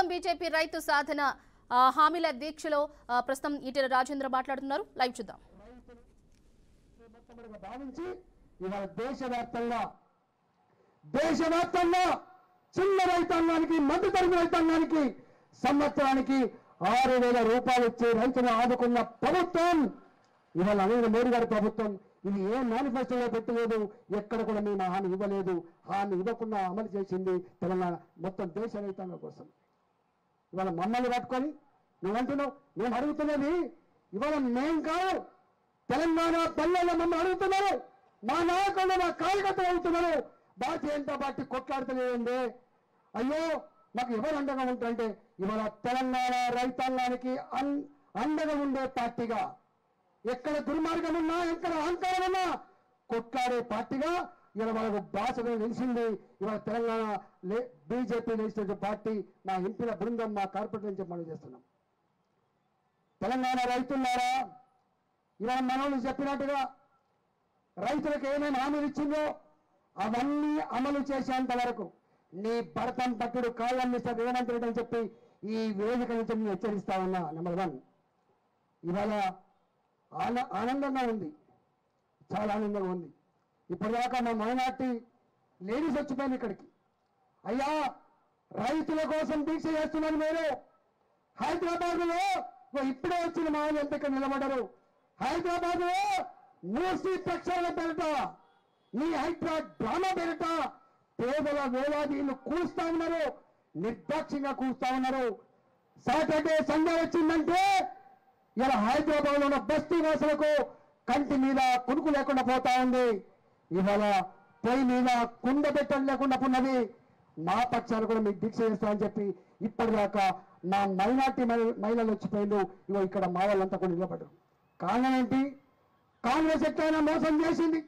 ప్రస్తుతం బీజేపీ రైతు సాధన హామీల దీక్షలో ప్రస్తుతం ఈటెల రాజేంద్ర మాట్లాడుతున్నారు. లైవ్ చూద్దాం. ఇవాళ దేశవ్యాప్తంగా చిన్న రైతాంగానికి మధ్య తరగతి రైతాంగానికి సంవత్సరానికి 6,000 రూపాయలు ఇచ్చి రైతులను ఆదుకున్న ప్రభుత్వం ఇవాళ నరేంద్ర మోడీ గారి ప్రభుత్వం. ఇది ఏ మేనిఫెస్టోలో పెట్టలేదు, ఎక్కడ కూడా మేము హామీ ఇవ్వలేదు. హామీ ఇవ్వకుండా అమలు చేసింది తెలంగాణ మొత్తం దేశ రైతాంగం కోసం. ఇవాళ మమ్మల్ని పట్టుకొని నువ్వు అంటున్నావు, మేము అడుగుతున్నది ఇవాళ మేం కాదు, తెలంగాణ పల్లెల్లో మమ్మల్ని అడుగుతున్నారు, మా నాయకులు మా కార్యకర్తలు అడుగుతున్నారు. భారతీయ జనతా పార్టీ కొట్లాడుతలేదండి. అయ్యో మాకు ఎవరు అండగా ఉంటారంటే ఇవాళ తెలంగాణ రైతాంగానికి అండగా ఉండే పార్టీగా, ఎక్కడ దుర్మార్గం ఉన్నా ఎక్కడ అహంకారం ఉన్నా కొట్లాడే పార్టీగా ఇవాళ వాళ్ళకు భాషగా నిలిచింది. ఇవాళ తెలంగాణ బీజేపీ లేచిన పార్టీ, మా ఎంపీల బృందం, మా కార్పొరేటర్ నుంచి మనం చేస్తున్నాం. తెలంగాణ రైతులారా, ఇవాళ మనోళ్ళు చెప్పినట్టుగా రైతులకు ఏమేమి హామీలు ఇచ్చిందో అవన్నీ అమలు చేసేంత వరకు నీ భరతం పట్టుడు కాలం మిస్టర్ రేవంత్ రెడ్డి అని చెప్పి ఈ వేదిక నుంచి నేను హెచ్చరిస్తా ఉన్నా. నెంబర్ 1, ఇవాళ ఆనందంగా ఉంది, చాలా ఆనందంగా ఉంది. ఇప్పటిదాకా మా మైనార్టీ లేడీస్ వచ్చిపోయింది ఇక్కడికి. అయ్యా రైతుల కోసం దీక్ష చేస్తున్నారు మీరు. హైదరాబాద్ లో ఇప్పుడే వచ్చిన మా వాళ్ళు ఎంత ఇక్కడ నిలబడ్డారు. హైదరాబాద్ లో మూసీ ప్రక్షాళన పేరిట, నీ హైదరాబాద్ డ్రామా పేరిట పేదల వేలాదీలు కూస్తా ఉన్నారు, నిర్దాక్షిణ్యంగా కూస్తా ఉన్నారు. సాటర్డే సండే వచ్చిందంటే ఇలా హైదరాబాద్ లో ఉన్న బస్తీ వాసులకు కంటి మీద కునుకు లేకుండా పోతా ఉంది. ఇవాళ పొయ్యి మీద కుండ పెట్టడం లేకుండా ఉన్నది. మా పక్షాలు కూడా మీకు దీక్ష చేస్తామని చెప్పి ఇప్పటిదాకా మా మైనార్టీ మహిళలు వచ్చిపోయిండు. ఇవో ఇక్కడ మా వాళ్ళంతా కూడా నిలబడ్డారు. కారణం ఏంటి? కాంగ్రెస్ ఎట్లయినా మోసం చేసింది.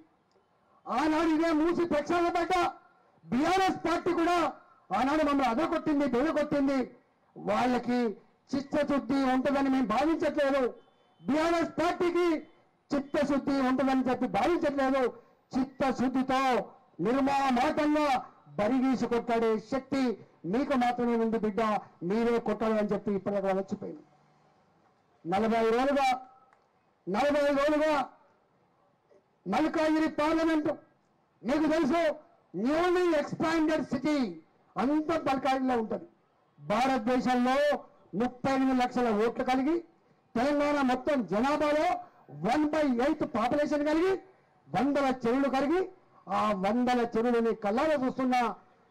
ఆనాడు ఇదే మూసి ప్రక్షాళన పడ్డ బీఆర్ఎస్ పార్టీ కూడా ఆనాడు మమ్మల్ని అదొకొట్టింది, బెదకొట్టింది. వాళ్ళకి చిత్తశుద్ధి ఉంటుందని మేము భావించట్లేదు. బీఆర్ఎస్ పార్టీకి చిత్తశుద్ధి ఉంటుందని చెప్పి భావించట్లేదు. చిత్తశుద్ధితో నిర్మామాటంగా బరిగీసి కొట్టాడే శక్తి మీకు మాత్రమే ఉంది బిడ్డ, మీరే కొట్టాలని చెప్పి ఇప్పటిదాకా వచ్చిపోయింది. 45 రోజులుగా మల్కాజిగిరి పార్లమెంటు మీకు తెలుసు, న్యూలీ ఎక్స్పాండెడ్ సిటీ అంత మల్కాజిగిరిలో ఉంటుంది. భారతదేశంలో 38 లక్షల ఓట్లు కలిగి, తెలంగాణ మొత్తం జనాభాలో 1/8 పాపులేషన్ కలిగి, 100 చెరువులు కలిగి, ఆ 100 చెరువులని కళ్ళారా చూస్తున్నా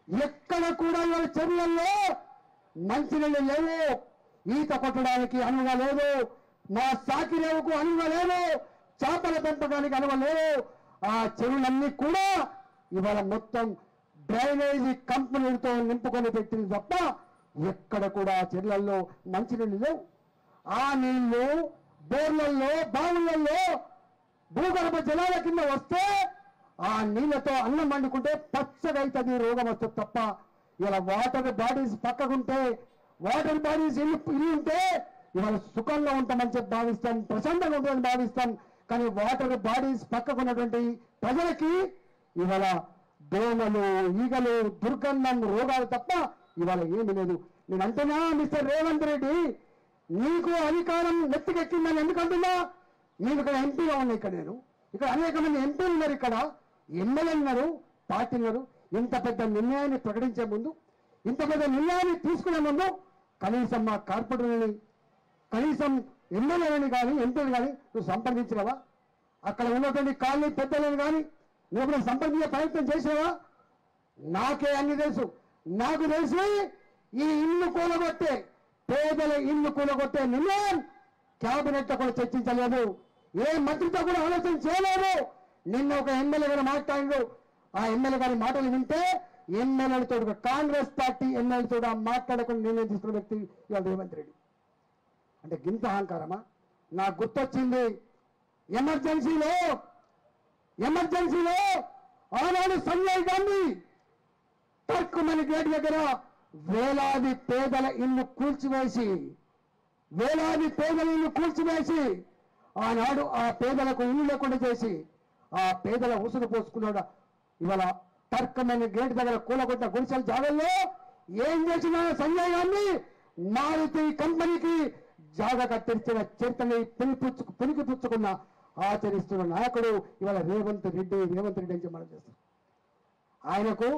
ఎక్కడ కూడా ఇవాళ చెరువులలో మంచినీళ్ళు లేవు, ఈత కొట్టడానికి అనువుగా లేదు, మా సాకిరేవుకు అనువుగా లేదు, చేపల పెంపకానికి అనువుగా లేదు. ఆ చెరువులన్నీ కూడా ఇవాళ మొత్తం డ్రైనేజీ కంపెనీలతో నింపుకొని పెట్టింది తప్ప ఎక్కడ కూడా చెరువులలో మంచినీళ్ళు లేవు. ఆ నీళ్లు బోర్లలో, బావులలో, భూగర్భ జలాల కింద వస్తే ఆ నీళ్లతో అన్నం వండుకుంటే పచ్చగా అవుతుంది, రోగం వస్తుంది తప్ప ఇలా వాటర్ బాడీస్ పక్కకుంటే, వాటర్ బాడీస్ ఇల్లు ఉంటే ఇవాళ సుఖంగా ఉంటామని చెప్పి భావిస్తాం, ప్రశాంతంగా ఉంటుందని భావిస్తాం. కానీ వాటర్ బాడీస్ పక్కకున్నటువంటి ప్రజలకి ఇవాళ దోమలు, ఈగలు, దుర్గంధం, రోగాలు తప్ప ఇవాళ ఏమి లేదు. నేను అంటున్నా మిస్టర్ రేవంత్ రెడ్డి, నీకు అధికారం నెత్తికెక్కిందని ఎందుకంటున్నా? నేను ఇక్కడ ఎంపీగా ఉన్నా, ఇక్కడ అనేక మంది ఎంపీలు ఉన్నారు, ఇక్కడ ఎమ్మెల్యేలు ఉన్నారు, పార్టీ ఉన్నారు. ఇంత పెద్ద నిర్ణయాన్ని ప్రకటించే ముందు, ఇంత పెద్ద నిర్ణయాన్ని తీసుకునే ముందు కనీసం మా కార్పొరేటర్ని, కనీసం ఎమ్మెల్యేలని కానీ ఎంపీలు కానీ నువ్వు సంప్రదించినవా? అక్కడ ఉన్నటువంటి కాలనీ పెద్దలను కానీ నువ్వు సంప్రదించే ప్రయత్నం చేసినావా? నాకే అన్ని తెలుసు. నాకు తెలిసి ఈ ఇల్లు కూలగొట్టే, పేదల ఇల్లు కూలగొట్టే నిర్ణయం క్యాబినెట్ లో కూడా చర్చించలేదు, ఏ మంత్రితో కూడా ఆలోచన చేయలేదు. నిన్న ఒక ఎమ్మెల్యే గారు మాట్లాడిండు. ఆ ఎమ్మెల్యే గారి మాటలు వింటే ఎమ్మెల్యేలతో, కాంగ్రెస్ పార్టీ ఎమ్మెల్యేలతో మాట్లాడకుండా నిర్ణయం తీసుకున్న వ్యక్తి ఇవాళ రేవంత్ రెడ్డి. అంటే గింత అహంకారమా? నాకు గుర్తొచ్చింది, ఎమర్జెన్సీలో ఆనాడు సంజయ్ గాంధీ టర్కుమని గేట్ దగ్గర వేలాది పేదల ఇల్లు కూల్చివేసి ఆనాడు ఆ పేదలకు ఇల్లు లేకుండా చేసి ఆ పేదల ఉసురు పోసుకున్నాడు. ఇవాళ టర్కమని గేట్ దగ్గర కూలగొట్టిన గుడిసెల జాగల్లో ఏం చేసిన సంజయ్ గాంధీ మారుతి కంపెనీకి జాగా కట్టించిన చరిత్రని పుణికిపుచ్చుకున్న ఆచరిస్తున్న నాయకుడు ఇవాళ రేవంత్ రెడ్డి అని చెప్పి మనం చేస్తాం. ఆయనకు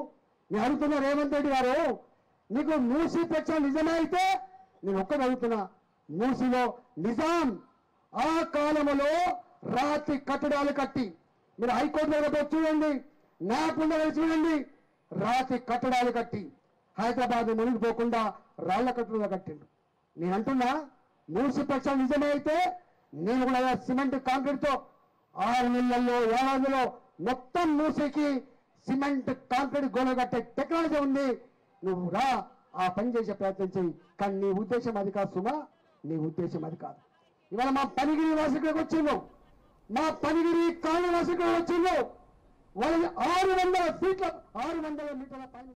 నేను అడుగుతున్న రేవంత్ రెడ్డి గారు, నీకు మూసీ ప్రచారం నిజమే అయితే నేను ఒక్కటి అడుగుతున్నా, మూసీలో నిజాం ఆ కాలంలో రాతి కట్టడాలు కట్టి, మీరు హైకోర్టు దగ్గర చూడండి, న్యాయపూర్ణ చూడండి, రాతి కట్టడాలు కట్టి హైదరాబాద్ మునిగిపోకుండా రాళ్ల కట్టడాలు కట్టిండు. నేను అంటున్నా మూసీ ప్రచారం నిజమే అయితే నేను కూడా సిమెంట్ కాంక్రీట్ తో 6 నెలల్లో ఏడాదిలో మొత్తం మూసీకి సిమెంట్ కాంక్రీట్ గోడ కట్టే టెక్నాలజీ ఉంది. నువ్వు రా, ఆ పని చేసే ప్రయత్నం చేయి. కానీ నీ ఉద్దేశం అది కాదు సుమా, నీ ఉద్దేశం అది కాదు. ఇవాళ మా పనిగిరి వాసికులకు వచ్చిందో, మా పనిగిరి కాలనీ వాసికులకు వచ్చిందో, వాళ్ళని 600 ఫీట్ల 600 మీటర్ల పైన